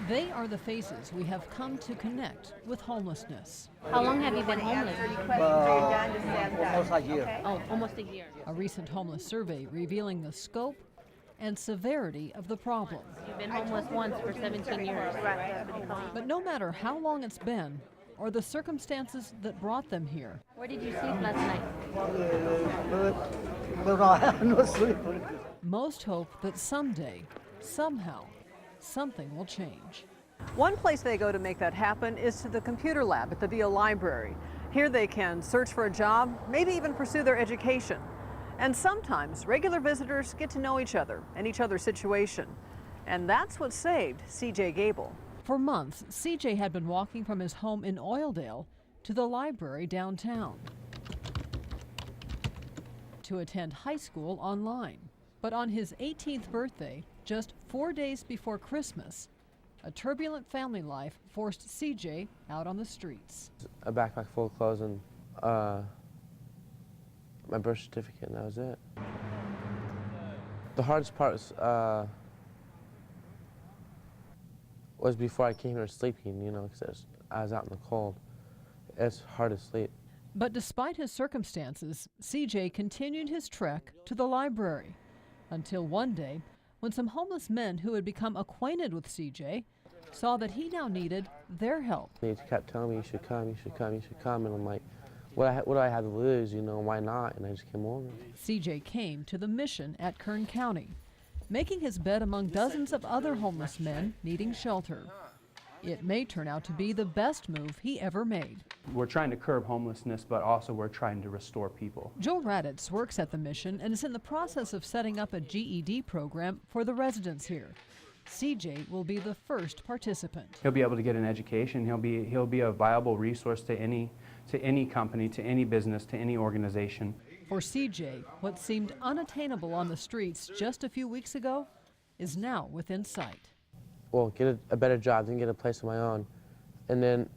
They are the faces we have come to connect with homelessness. How long have you been homeless? Almost a year. Oh, almost a year. A recent homeless survey revealing the scope and severity of the problem. You've been homeless once for 17 years. But no matter how long it's been, or the circumstances that brought them here, Where did you sleep last night? No sleep. most hope that someday, somehow, something will change. One place they go to make that happen is to the computer lab at the VO Library. Here they can search for a job, maybe even pursue their education. And sometimes regular visitors get to know each other and each other's situation. And that's what saved C.J. Gable. For months, CJ had been walking from his home in Oildale to the library downtown to attend high school online. But on his 18th birthday, just 4 days before Christmas, a turbulent family life forced CJ out on the streets. A backpack full of clothes and my birth certificate, and that was it. The hardest part was before I came here sleeping, you know, because I was out in the cold. It's hard to sleep. But despite his circumstances, CJ continued his trek to the library until one day when some homeless men who had become acquainted with CJ saw that he now needed their help. They kept telling me, you should come, you should come, you should come, and I'm like, what do I have to lose, you know, why not? And I just came over. CJ came to the mission at Kern County, making his bed among dozens of other homeless men needing shelter. It may turn out to be the best move he ever made. We're trying to curb homelessness, but also we're trying to restore people. Joe Raditz works at the mission and is in the process of setting up a GED program for the residents here. CJ will be the first participant. He'll be able to get an education. He'll be a viable resource to any company, to any business, to any organization. For CJ, what seemed unattainable on the streets just a few weeks ago is now within sight. Well, get a better job, then get a place of my own. And then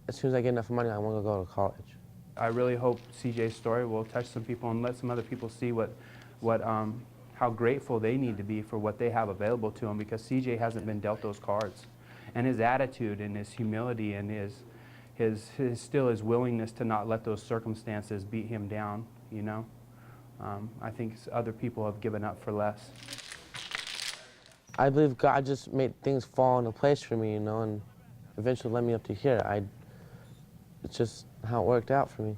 as soon as I get enough money, I want to go to college. I really hope CJ's story will touch some people and let some other people see how grateful they need to be for what they have available to them, because CJ hasn't been dealt those cards. And his attitude and his humility and his willingness to not let those circumstances beat him down, you know. I think other people have given up for less. I believe God just made things fall into place for me, you know, and eventually led me up to here. It's just how it worked out for me.